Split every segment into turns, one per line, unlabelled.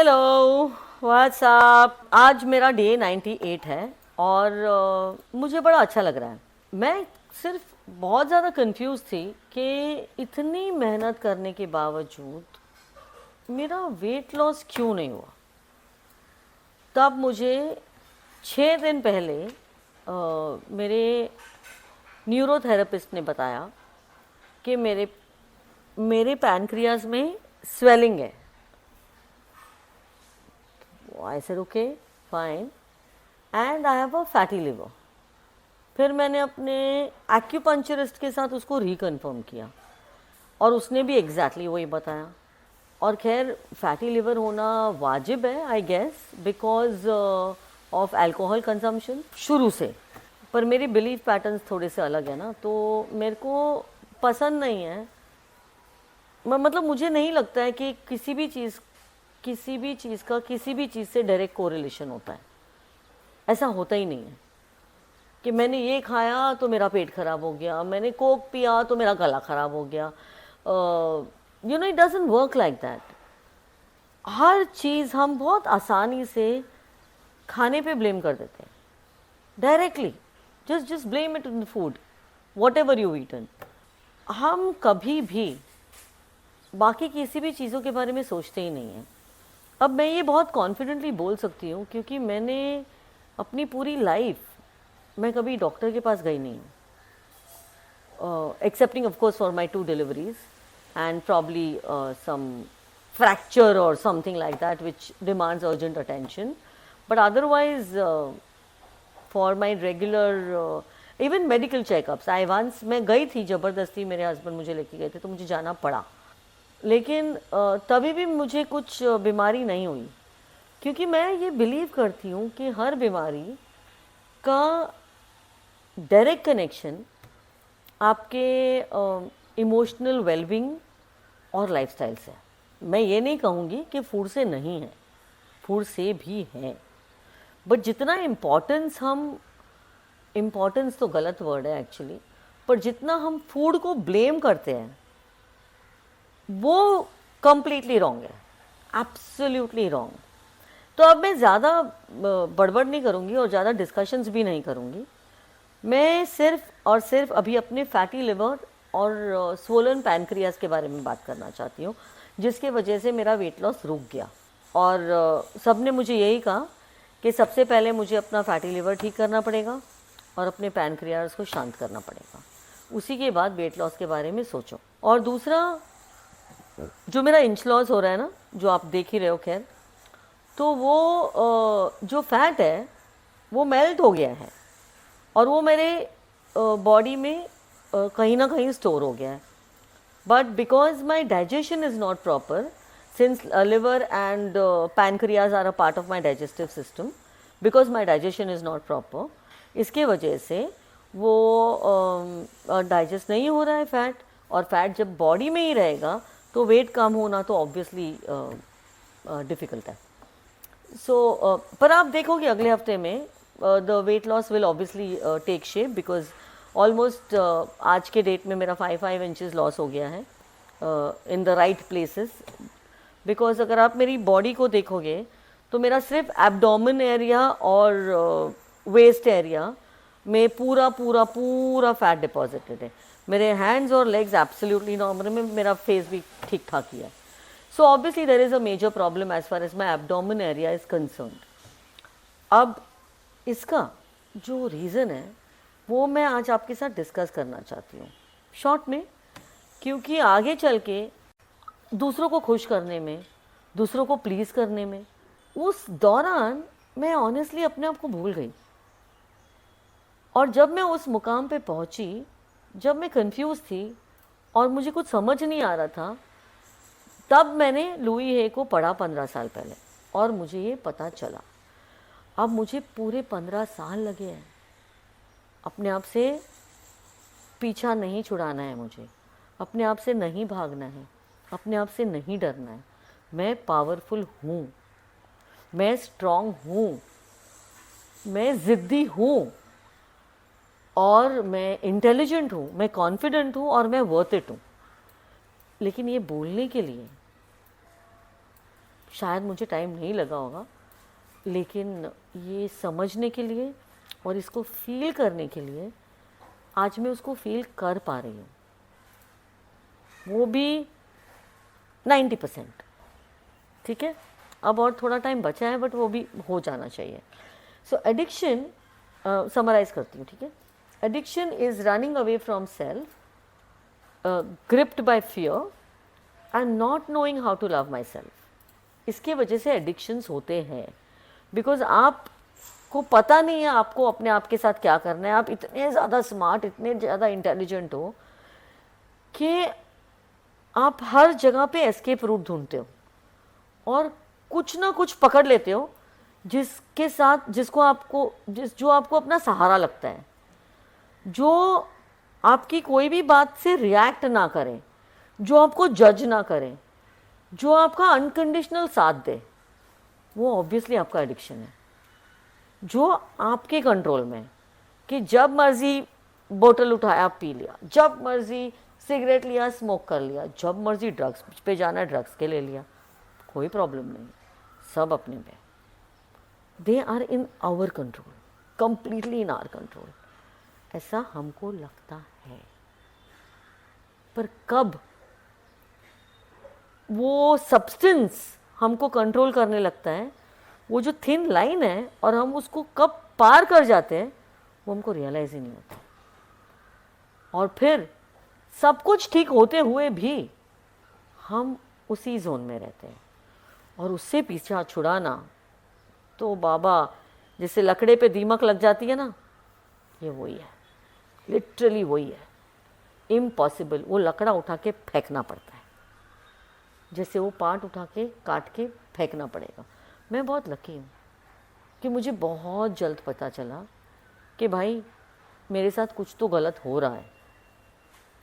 Hello, WhatsApp. आज मेरा day 98 है और मुझे बड़ा अच्छा लग रहा है। मैं सिर्फ बहुत ज़्यादा कंफ्यूज थी कि इतनी मेहनत करने के बावजूद मेरा वेट लॉस क्यों नहीं हुआ। तब मुझे 6 दिन पहले मेरे न्यूरोथेरेपिस्ट ने बताया कि मेरे मेरे पैनक्रियाज में स्वेलिंग है। I said okay fine and I have a fatty liver. फिर मैंने अपने एक्यूपंक्चरिस्ट के साथ उसको रिकन्फर्म किया और उसने भी एग्जैक्टली वही बताया। और खैर फैटी लिवर होना वाजिब है I guess because of alcohol consumption शुरू से। पर मेरे बिलीफ पैटर्न्स थोड़े से अलग है ना, तो मेरे को पसंद नहीं है। मतलब मुझे नहीं लगता है कि किसी भी चीज़ का किसी भी चीज़ से डायरेक्ट कोरिलेशन होता है। ऐसा होता ही नहीं है कि मैंने ये खाया तो मेरा पेट खराब हो गया, मैंने कोक पिया तो मेरा गला खराब हो गया। You know it doesn't work like that. हर चीज़ हम बहुत आसानी से खाने पे ब्लेम कर देते हैं directly. Just blame it in food whatever you eaten. हम कभी भी बाकी किसी भी चीज़ों के बारे में सोचते ही नहीं हैं। अब मैं ये बहुत कॉन्फिडेंटली बोल सकती हूँ क्योंकि मैंने अपनी पूरी लाइफ मैं कभी डॉक्टर के पास गई नहीं हूँ, excepting of course for my 2 deliveries and probably some fracture or something like that which demands urgent attention, but otherwise for my regular even medical checkups I once मैं गई थी ज़बरदस्ती, मेरे हस्बैंड मुझे लेके गए थे तो मुझे जाना पड़ा। लेकिन तभी भी मुझे कुछ बीमारी नहीं हुई क्योंकि मैं ये बिलीव करती हूँ कि हर बीमारी का डायरेक्ट कनेक्शन आपके इमोशनल वेलबींग और लाइफस्टाइल से। मैं ये नहीं कहूँगी कि फूड से नहीं है, फूड से भी है, बट जितना इम्पोर्टेंस तो गलत वर्ड है एक्चुअली, पर जितना हम फूड को ब्लेम करते हैं वो कम्प्लीटली रॉन्ग है, एब्सोल्युटली रॉन्ग। तो अब मैं ज़्यादा बड़बड़ नहीं करूँगी और ज़्यादा डिस्कशंस भी नहीं करूँगी। मैं सिर्फ और सिर्फ अभी अपने फैटी लिवर और स्वोलन पैनक्रियाज के बारे में बात करना चाहती हूँ जिसके वजह से मेरा वेट लॉस रुक गया। और सब ने मुझे यही कहा कि सबसे पहले मुझे अपना फैटी लिवर ठीक करना पड़ेगा और अपने पैनक्रियाज को शांत करना पड़ेगा, उसी के बाद वेट लॉस के बारे में सोचो। और दूसरा जो मेरा इंच लॉस हो रहा है ना, जो आप देख ही रहे हो, खैर तो वो जो फैट है वो मेल्ट हो गया है और वो मेरे बॉडी में कहीं ना कहीं स्टोर हो गया है। But because my digestion is not proper, since liver and pancreas are a part of my digestive system, because my digestion is not proper, इसके वजह से वो डाइजेस्ट नहीं हो रहा है फैट। और फैट जब बॉडी में ही रहेगा तो वेट कम होना तो ऑब्वियसली डिफ़िकल्ट है। सो पर आप देखोगे अगले हफ्ते में the weight loss will obviously take shape because almost आज के डेट में मेरा 5 इंचेस लॉस हो गया है in the right places. Because अगर आप मेरी बॉडी को देखोगे तो मेरा सिर्फ एब्डोमेन एरिया और वेस्ट एरिया में पूरा पूरा पूरा फैट डिपॉजिटेड है। मेरे हैंड्स और लेग्स एब्सोल्युटली नॉर्मल में, मेरा फेस भी ठीक ठाक ही है। So obviously there is a major problem as far as my abdomen area is concerned. अब इसका जो रीज़न है वो मैं आज आपके साथ डिस्कस करना चाहती हूँ शॉर्ट में, क्योंकि आगे चल के दूसरों को खुश करने में, दूसरों को प्लीज़ करने में, उस दौरान मैं ऑनेस्टली अपने आप को भूल गई। और जब मैं उस मुकाम पे पहुँची, जब मैं कंफ्यूज थी और मुझे कुछ समझ नहीं आ रहा था, तब मैंने लुई हे को पढ़ा 15 साल पहले और मुझे ये पता चला। अब मुझे पूरे 15 साल लगे हैं। अपने आप से पीछा नहीं छुड़ाना है मुझे, अपने आप से नहीं भागना है, अपने आप से नहीं डरना है। मैं पावरफुल हूँ, मैं स्ट्रांग हूँ, मैं ज़िद्दी हूँ और मैं इंटेलिजेंट हूँ, मैं कॉन्फिडेंट हूँ और मैं वर्थ इट हूँ। लेकिन ये बोलने के लिए शायद मुझे टाइम नहीं लगा होगा, लेकिन ये समझने के लिए और इसको फील करने के लिए आज मैं उसको फील कर पा रही हूँ, वो भी 90%। ठीक है, अब और थोड़ा टाइम बचा है, बट वो भी हो जाना चाहिए। सो एडिक्शन, समराइज करती हूँ, ठीक है। Addiction is running away from self, gripped by fear and not knowing how to love myself. इसके वजह से एडिक्शंस होते हैं, बिकॉज आपको पता नहीं है आपको अपने आप के साथ क्या करना है। आप इतने ज़्यादा स्मार्ट, इतने ज़्यादा इंटेलिजेंट हो कि आप हर जगह पे एस्केप रूट ढूंढते हो और कुछ ना कुछ पकड़ लेते हो जिसके साथ जो आपको अपना सहारा लगता है, जो आपकी कोई भी बात से रिएक्ट ना करे, जो आपको जज ना करे, जो आपका अनकंडीशनल साथ दे, वो ऑब्वियसली आपका एडिक्शन है। जो आपके कंट्रोल में है कि जब मर्जी बोतल उठाया पी लिया, जब मर्जी सिगरेट लिया स्मोक कर लिया, जब मर्जी ड्रग्स पे जाना ड्रग्स के ले लिया, कोई प्रॉब्लम नहीं, सब अपने पे। They are in our control, completely in our control, ऐसा हमको लगता है। पर कब वो सब्सटेंस हमको कंट्रोल करने लगता है, वो जो थिन लाइन है और हम उसको कब पार कर जाते हैं, वो हमको रियलाइज ही नहीं होता। और फिर सब कुछ ठीक होते हुए भी हम उसी जोन में रहते हैं, और उससे पीछा छुड़ाना तो बाबा, जैसे लकड़े पे दीमक लग जाती है ना, ये वही है, लिटरली वही है, इम्पॉसिबल। वो लकड़ा उठा के फेंकना पड़ता है, जैसे वो पार्ट उठा के काट के फेंकना पड़ेगा। मैं बहुत लकी हूँ कि मुझे बहुत जल्द पता चला कि भाई मेरे साथ कुछ तो गलत हो रहा है।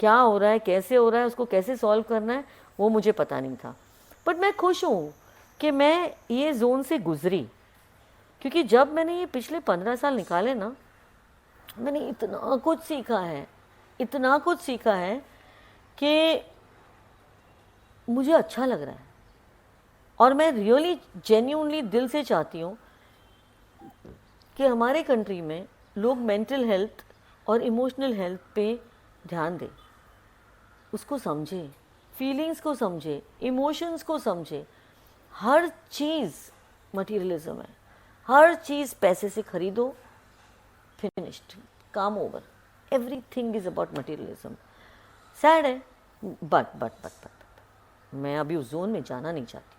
क्या हो रहा है, कैसे हो रहा है, उसको कैसे सॉल्व करना है, वो मुझे पता नहीं था। बट मैं खुश हूँ कि मैं ये जोन से गुजरी, क्योंकि जब मैंने ये पिछले 15 साल निकाले ना, मैंने इतना कुछ सीखा है, इतना कुछ सीखा है कि मुझे अच्छा लग रहा है। और मैं रियली जेन्युइनली दिल से चाहती हूँ कि हमारे कंट्री में लोग मेंटल हेल्थ और इमोशनल हेल्थ पे ध्यान दें, उसको समझे, फीलिंग्स को समझे, इमोशंस को समझे। हर चीज़ मटीरियलिज्म है, हर चीज़ पैसे से खरीदो, फिनिश्ड, काम over, everything is about materialism. Sad है, बट मैं अभी उस जोन में जाना नहीं चाहती।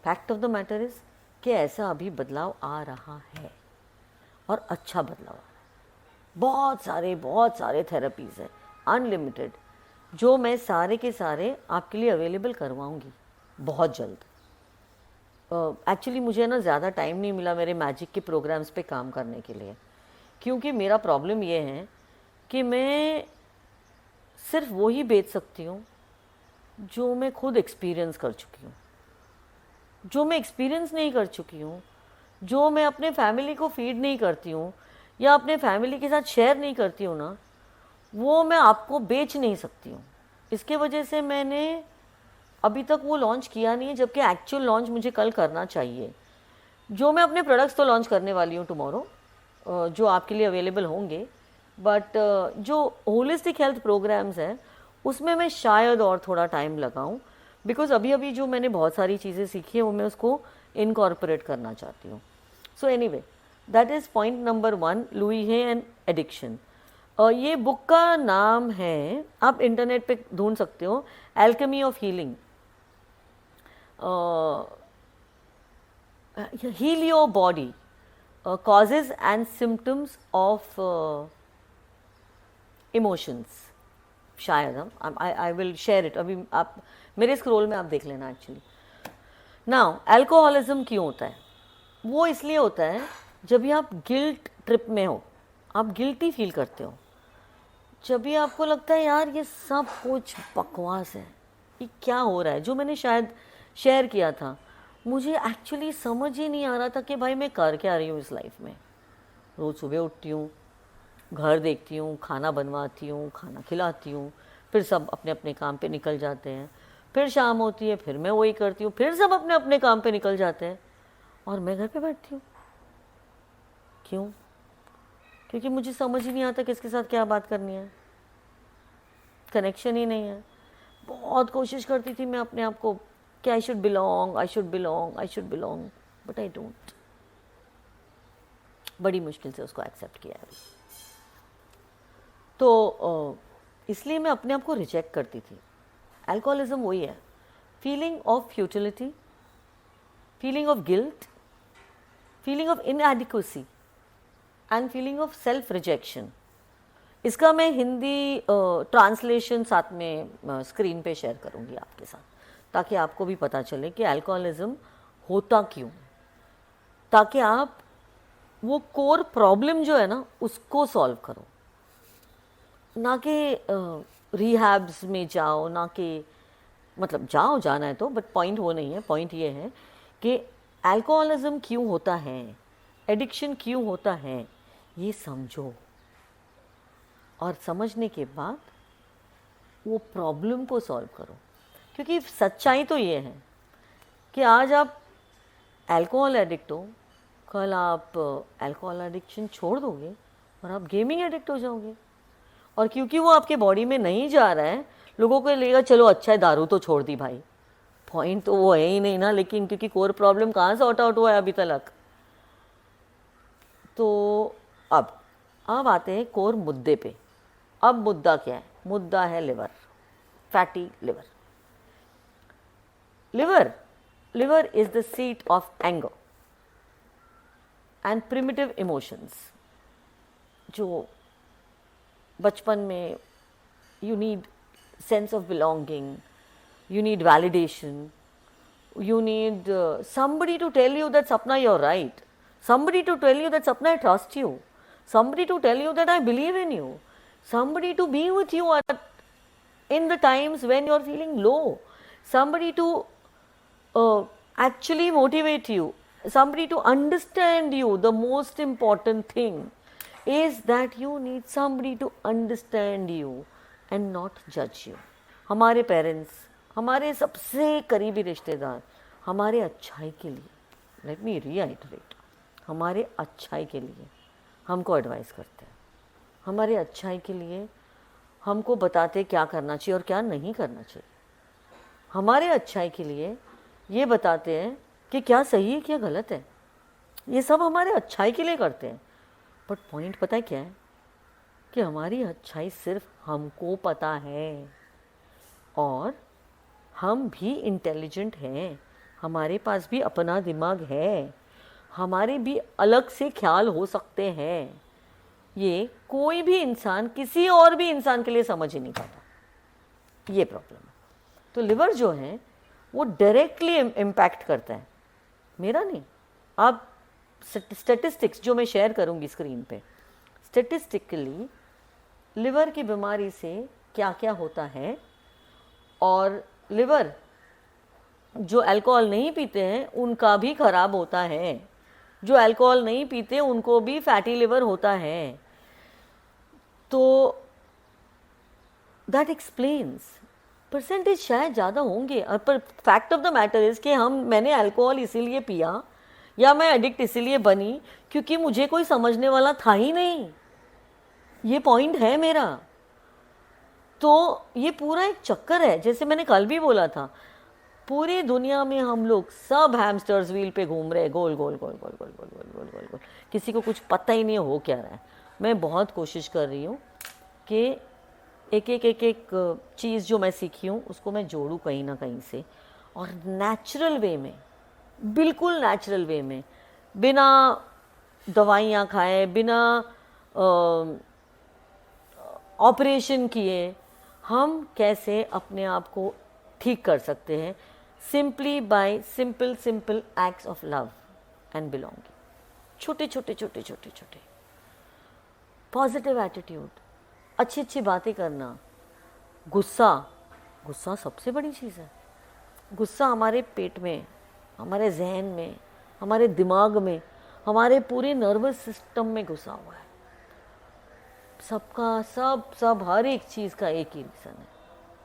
Fact of the matter is कि ऐसा अभी बदलाव आ रहा है, और अच्छा बदलाव आ रहा है। बहुत सारे थेरेपीज़ है, अनलिमिटेड, जो मैं सारे के सारे आपके लिए अवेलेबल करवाऊंगी बहुत जल्द। एक्चुअली मुझे ना ज़्यादा टाइम नहीं मिला मेरे मैजिक के प्रोग्राम्स पे काम करने के लिए, क्योंकि मेरा प्रॉब्लम ये है कि मैं सिर्फ वो ही बेच सकती हूँ जो मैं खुद एक्सपीरियंस कर चुकी हूँ। जो मैं एक्सपीरियंस नहीं कर चुकी हूँ, जो मैं अपने फैमिली को फीड नहीं करती हूँ या अपने फैमिली के साथ शेयर नहीं करती हूँ ना, वो मैं आपको बेच नहीं सकती हूँ। इसके वजह से मैंने अभी तक वो लॉन्च किया नहीं है, जबकि एक्चुअल लॉन्च मुझे कल करना चाहिए। जो मैं अपने प्रोडक्ट्स तो लॉन्च करने वाली हूँ टुमारो, जो आपके लिए अवेलेबल होंगे, बट जो होलिस्टिक हेल्थ प्रोग्राम्स हैं उसमें मैं शायद और थोड़ा टाइम लगाऊं, बिकॉज अभी अभी जो मैंने बहुत सारी चीज़ें सीखी है वो मैं उसको इनकॉर्पोरेट करना चाहती हूँ। So anyway, that is point number 1, Louise Hay and addiction. ये बुक का नाम है, आप इंटरनेट पे ढूंढ सकते हो, alchemy of healing, heal your body, causes and symptoms of emotions। शायद हम आई विल शेयर इट, अभी आप मेरे स्क्रोल में आप देख लेना। एक्चुअली नाउ अल्कोहलिज्म क्यों होता है? वो इसलिए होता है जब भी आप गिल्ट ट्रिप में हो, आप गिल्टी फील करते हो, जब भी आपको लगता है यार ये सब कुछ बकवास है, ये क्या हो रहा है। जो मैंने शायद शेयर किया था, मुझे एक्चुअली समझ ही नहीं आ रहा था कि भाई मैं कर क्या रही हूँ इस लाइफ में। रोज़ सुबह उठती हूँ, घर देखती हूँ, खाना बनवाती हूँ, खाना खिलाती हूँ, फिर सब अपने अपने काम पे निकल जाते हैं, फिर शाम होती है, फिर मैं वही करती हूँ, फिर सब अपने अपने काम पे निकल जाते हैं और मैं घर पे बैठती हूँ। क्यों? क्योंकि मुझे समझ ही नहीं आता किसके साथ क्या बात करनी है, कनेक्शन ही नहीं है। बहुत कोशिश करती थी मैं अपने आप को कि I should belong, I should belong, I should belong, but I don't. बड़ी मुश्किल से उसको एक्सेप्ट किया है। तो इसलिए मैं अपने आप को रिजेक्ट करती थी। अल्कोहलिज्म वही है, feeling of futility, feeling of guilt, feeling of inadequacy and feeling of self rejection. इसका मैं हिंदी ट्रांसलेशन साथ में स्क्रीन पे शेयर करूंगी आपके साथ, ताकि आपको भी पता चले कि अल्कोहलिज्म होता क्यों, ताकि आप वो कोर प्रॉब्लम जो है ना उसको सॉल्व करो, ना कि रिहैब्स में जाओ, ना कि मतलब जाओ, जाना है तो, बट पॉइंट वो नहीं है। पॉइंट ये है कि अल्कोहलिज्म क्यों होता है, एडिक्शन क्यों होता है, ये समझो, और समझने के बाद वो प्रॉब्लम को सॉल्व करो। क्योंकि सच्चाई तो ये है कि आज आप अल्कोहल एडिक्ट हो, कल आप अल्कोहल एडिक्शन छोड़ दोगे और आप गेमिंग एडिक्ट हो जाओगे। और क्योंकि वो आपके बॉडी में नहीं जा रहा है, लोगों को लगेगा चलो अच्छा है दारू तो छोड़ दी भाई। पॉइंट तो वो है ही नहीं ना, लेकिन क्योंकि कोर प्रॉब्लम कहाँ सॉर्ट आउट हुआ है अभी तक। तो अब आते हैं कोर मुद्दे पे। अब मुद्दा क्या है? मुद्दा है liver, fatty liver. Liver is the seat of anger and primitive emotions. जो बचपन में you need sense of belonging, you need validation, you need somebody to tell you that Sapna you're right, somebody to tell you that Sapna I trust you, somebody to tell you that I believe in you, somebody to be with you in the times when you're feeling low, somebody to actually motivate you, somebody to understand you. The most important thing is that you need somebody to understand you and not judge you. हमारे parents, हमारे सबसे करीबी रिश्तेदार हमारे अच्छाई के लिए, let me reiterate, हमारे अच्छाई के लिए हमको एडवाइस करते हैं, हमारे अच्छाई के लिए हमको बताते क्या करना चाहिए और क्या नहीं करना चाहिए, हमारे अच्छाई के लिए ये बताते हैं कि क्या सही है क्या गलत है। ये सब हमारे अच्छाई के लिए करते हैं। बट पॉइंट पता है क्या है? कि हमारी अच्छाई सिर्फ हमको पता है, और हम भी इंटेलिजेंट हैं, हमारे पास भी अपना दिमाग है, हमारे भी अलग से ख्याल हो सकते हैं। ये कोई भी इंसान किसी और भी इंसान के लिए समझ ही नहीं पाता, ये प्रॉब्लम है। तो लिवर जो है वो डायरेक्टली इम्पैक्ट करता है, मेरा नहीं। आप स्टैटिस्टिक्स जो मैं शेयर करूंगी स्क्रीन पे, स्टैटिस्टिकली लिवर की बीमारी से क्या क्या होता है, और लिवर जो अल्कोहल नहीं पीते हैं उनका भी खराब होता है, जो अल्कोहल नहीं पीते उनको भी फैटी लिवर होता है। तो दैट एक्सप्लेन्स, परसेंटेज शायद ज़्यादा होंगे, पर fact of the matter is कि मैंने अल्कोहल इसीलिए पिया या मैं एडिक्ट इसीलिए बनी क्योंकि मुझे कोई समझने वाला था ही नहीं। ये पॉइंट है मेरा। तो ये पूरा एक चक्कर है, जैसे मैंने कल भी बोला था, पूरी दुनिया में हम लोग सब हैमस्टर्स व्हील पे घूम रहे हैं, गोल गोल गोल गोल गोल गोल गोल गोल गोल गोल, किसी को कुछ पता ही नहीं हो क्या रहा है। मैं बहुत कोशिश कर रही हूँ कि एक चीज़ जो मैं सीखी हूँ उसको मैं जोड़ूँ कहीं ना कहीं से, और नेचुरल वे में, बिल्कुल नेचुरल वे में, बिना दवाइयाँ खाए, बिना ऑपरेशन किए, हम कैसे अपने आप को ठीक कर सकते हैं, simply by simple acts of love and belonging. छोटे छोटे छोटे छोटे छोटे पॉजिटिव एटीट्यूड, अच्छी अच्छी बातें करना। गुस्सा सबसे बड़ी चीज़ है। गुस्सा हमारे पेट में, हमारे जहन में, हमारे दिमाग में, हमारे पूरे नर्वस सिस्टम में घुसा हुआ है। सबका सब हर एक चीज़ का एक ही रीज़न है,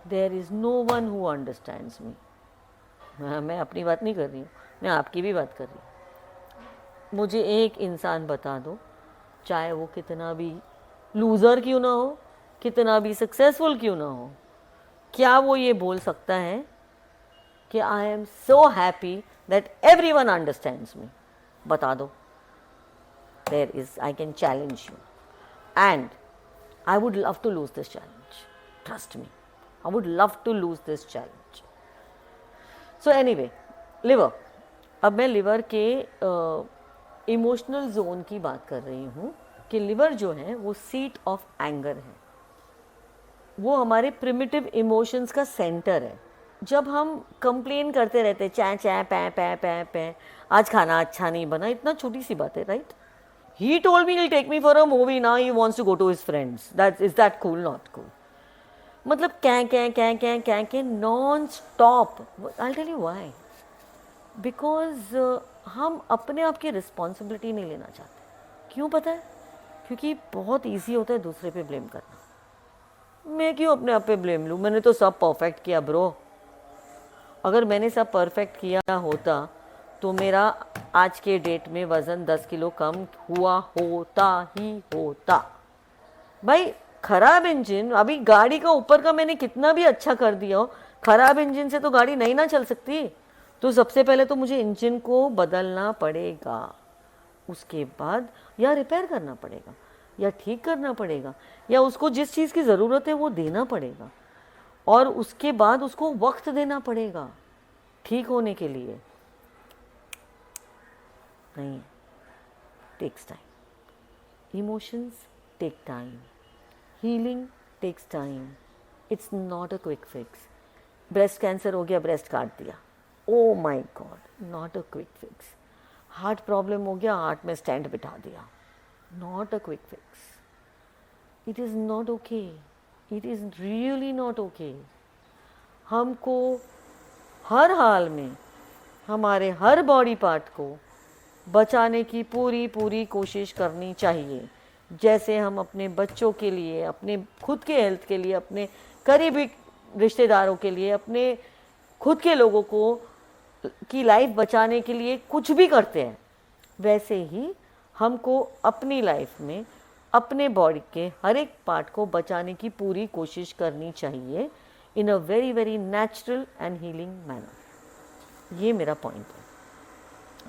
there is no one who understands me. मैं अपनी बात नहीं कर रही हूँ, मैं आपकी भी बात कर रही हूँ। मुझे एक इंसान बता दो, चाहे वो कितना भी लूज़र क्यों ना हो, कितना भी सक्सेसफुल क्यों ना हो, क्या वो ये बोल सकता है कि I am so happy that everyone understands me? बता दो। There is, I can challenge you and I would love to lose this challenge, trust me, I would love to lose this challenge. So anyway, liver. अब मैं liver के emotional zone की बात कर रही हूँ कि लिवर जो है वो सीट ऑफ एंगर है, वो हमारे प्रिमिटिव इमोशंस का सेंटर है। जब हम कंप्लेन करते रहते चै चै पै पै पै पै, आज खाना अच्छा नहीं बना, इतना छोटी सी बात है, right? He told me he'll take me for a movie, now he wants to go to his friends. That is that cool? Not cool. मतलब कै non stop. I tell you why, because हम अपने आप की responsibility नहीं लेना चाहते। क्यों पता है? क्योंकि बहुत ईजी होता है दूसरे पे ब्लेम करना। मैं क्यों अपने आप पे ब्लेम लूँ, मैंने तो सब परफेक्ट किया ब्रो। अगर मैंने सब परफेक्ट किया होता तो मेरा आज के डेट में वज़न 10 किलो कम हुआ होता ही होता। भाई खराब इंजन, अभी गाड़ी का ऊपर का मैंने कितना भी अच्छा कर दिया हो, खराब इंजन से तो गाड़ी नहीं ना चल सकती। तो सबसे पहले तो मुझे इंजन को बदलना पड़ेगा, उसके बाद या रिपेयर करना पड़ेगा या ठीक करना पड़ेगा या उसको जिस चीज़ की ज़रूरत है वो देना पड़ेगा, और उसके बाद उसको वक्त देना पड़ेगा ठीक होने के लिए। नहीं, takes time. Emotions take time, healing takes time, it's not a quick fix. Breast cancer हो गया, ब्रेस्ट काट दिया, oh my god, not a quick fix. Heart problem हो गया, हार्ट में स्टेंट बिठा दिया, not a quick fix. It is not okay, it is really not okay. हमको हर हाल में हमारे हर बॉडी पार्ट को बचाने की पूरी कोशिश करनी चाहिए। जैसे हम अपने बच्चों के लिए, अपने खुद के हेल्थ के लिए, अपने करीबी रिश्तेदारों के लिए, अपने खुद के लोगों को की लाइफ बचाने के लिए कुछ भी करते हैं, वैसे ही हमको अपनी लाइफ में अपने बॉडी के हर एक पार्ट को बचाने की पूरी कोशिश करनी चाहिए in a very very natural and healing manner. ये मेरा पॉइंट है।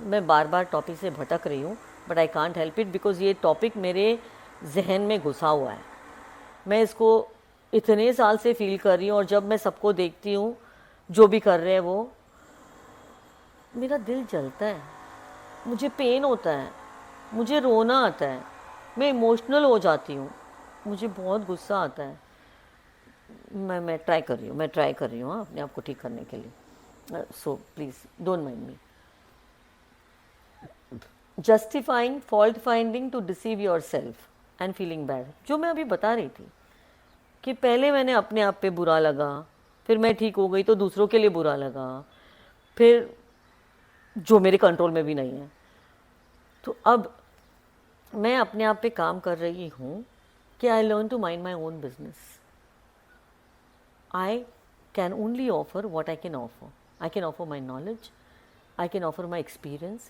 मैं बार बार टॉपिक से भटक रही हूँ, but I can't help it, because ये टॉपिक मेरे जहन में घुसा हुआ है। मैं इसको इतने साल से फील कर रही हूँ, और जब मैं सबको देखती हूँ जो भी कर रहे हैं वो, मेरा दिल जलता है, मुझे पेन होता है, मुझे रोना आता है, मैं इमोशनल हो जाती हूँ, मुझे बहुत गुस्सा आता है। मैं ट्राई कर रही हूँ अपने आप को ठीक करने के लिए। So please don't mind me. Justifying, fault finding to deceive yourself and feeling bad, जो मैं अभी बता रही थी कि पहले मैंने अपने आप पे बुरा लगा, फिर मैं ठीक हो गई तो दूसरों के लिए बुरा लगा, फिर जो मेरे कंट्रोल में भी नहीं है। तो अब मैं अपने आप पे काम कर रही हूँ कि I learn to mind my own business. I can only offer what I can offer. I can offer my knowledge, I can offer my experience,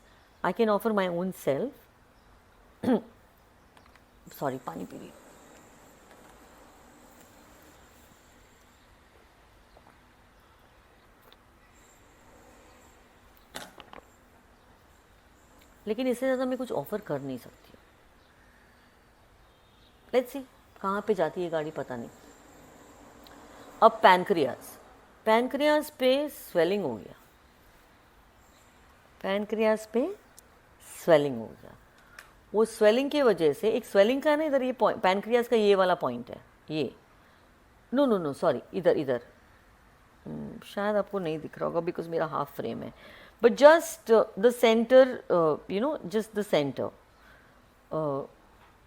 I can offer my own self. Sorry, पानी P रही। लेकिन इससे ज़्यादा मैं कुछ offer कर नहीं सकती। लेट्स सी कहाँ पे जाती है गाड़ी, पता नहीं। अब पैनक्रियाज पे स्वेलिंग हो गया, पैनक्रियाज पे स्वेलिंग हो गया। वो स्वेलिंग की वजह से, एक स्वेलिंग का है ना इधर, ये पैनक्रियाज का ये वाला पॉइंट है, ये नो सॉरी, इधर शायद आपको नहीं दिख रहा होगा बिकॉज मेरा हाफ फ्रेम है, but just the centre, just the centre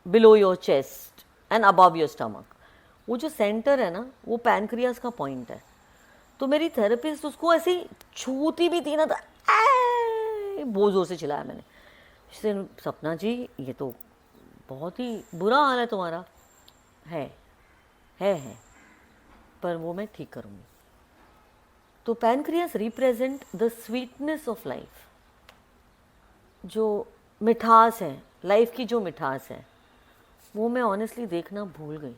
below your chest and above your stomach, वो जो सेंटर है ना, वो पैनक्रियाज का पॉइंट है। तो मेरी थेरेपिस्ट उसको ऐसे ही छूती भी थी ना, तो बहुत ज़ोर से चिल्लाया मैंने, इससे सपना जी ये तो बहुत ही बुरा हाल है तुम्हारा। है पर वो मैं ठीक करूँगी। तो pancreas represent the sweetness of life, जो मिठास है लाइफ की, जो मिठास है वो मैं ऑनेस्टली देखना भूल गई,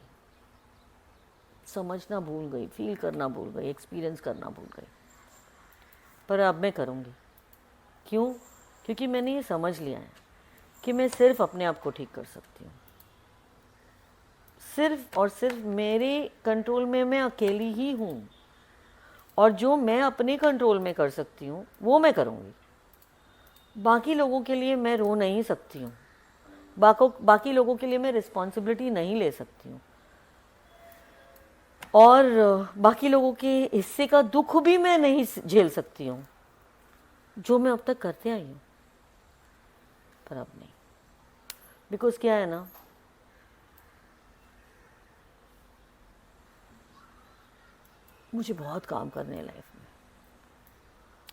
समझना भूल गई, फील करना भूल गई, एक्सपीरियंस करना भूल गई। पर अब मैं करूँगी। क्यों? क्योंकि मैंने ये समझ लिया है कि मैं सिर्फ अपने आप को ठीक कर सकती हूँ। सिर्फ और सिर्फ मेरे कंट्रोल में मैं अकेली ही हूँ, और जो मैं अपने कंट्रोल में कर सकती हूँ वो मैं करूँगी। बाकी लोगों के लिए मैं रो नहीं सकती हूँ, बाकी लोगों के लिए मैं रिस्पॉन्सिबिलिटी नहीं ले सकती हूँ, और बाकी लोगों के हिस्से का दुख भी मैं नहीं झेल सकती हूँ, जो मैं अब तक करते आई हूँ। पर अब नहीं, बिकॉज क्या है ना, मुझे बहुत काम करने हैं लाइफ में।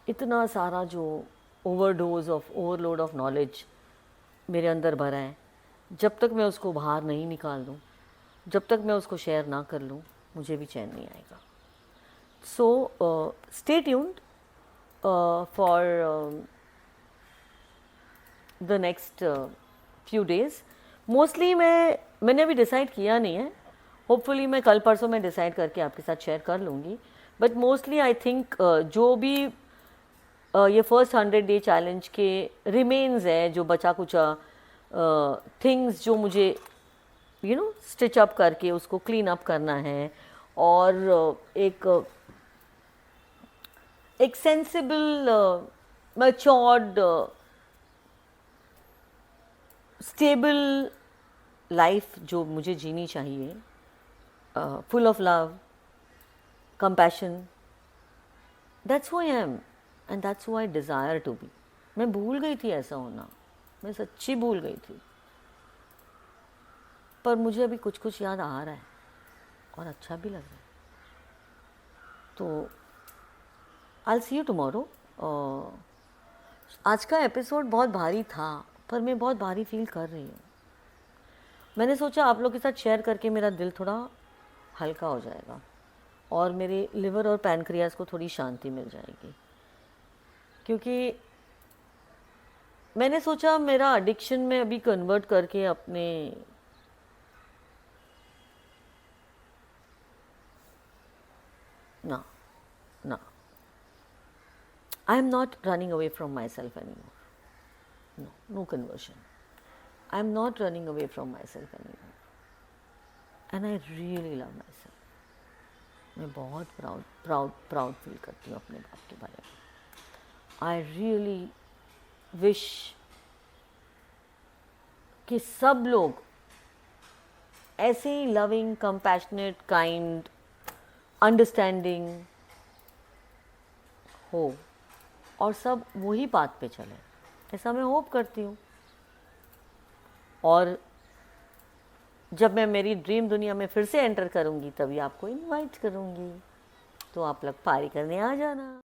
इतना सारा जो ओवरलोड ऑफ नॉलेज मेरे अंदर भरा है, जब तक मैं उसको बाहर नहीं निकाल दूँ, जब तक मैं उसको शेयर ना कर लूँ, मुझे भी चैन नहीं आएगा। So stay tuned for the next few days. Mostly मैंने अभी डिसाइड किया नहीं है, होपफुली मैं कल परसों में डिसाइड करके आपके साथ शेयर कर लूँगी। बट मोस्टली आई थिंक जो भी ये फर्स्ट 100 डे चैलेंज के रिमेन्स है, जो बचा कुचा थिंग्स जो मुझे स्टिच अप करके उसको क्लीन अप करना है, और एक सेंसिबल मैच्योर्ड स्टेबल लाइफ जो मुझे जीनी चाहिए, full of love, compassion, that's who I am and that's who I desire to be. मैं भूल गई थी ऐसा होना, मैं सच्ची भूल गई थी, पर मुझे अभी कुछ कुछ याद आ रहा है और अच्छा भी लग रहा है। तो आई सी यू टुमारो। आज का एपिसोड बहुत भारी था, पर मैं बहुत भारी फील कर रही हूँ। मैंने सोचा आप लोग के साथ शेयर करके मेरा दिल थोड़ा हल्का हो जाएगा, और मेरे लिवर और पैनक्रियास को थोड़ी शांति मिल जाएगी। क्योंकि मैंने सोचा मेरा एडिक्शन में अभी कन्वर्ट करके अपने ना ना, I am not running away from myself anymore. No conversion. I am not running away from myself anymore. And I really love myself. मैं बहुत प्राउड फील करती हूँ अपने बाप के बारे में। I really wish कि सब लोग ऐसे ही लविंग, कंपैशनेट, काइंड, अंडरस्टैंडिंग हो, और सब वही पाथ पे चले, ऐसा मैं होप करती हूँ। और जब मैं मेरी ड्रीम दुनिया में फिर से एंटर करूँगी, तभी आपको इनवाइट करूँगी, तो आप लोग पारी करने आ जाना।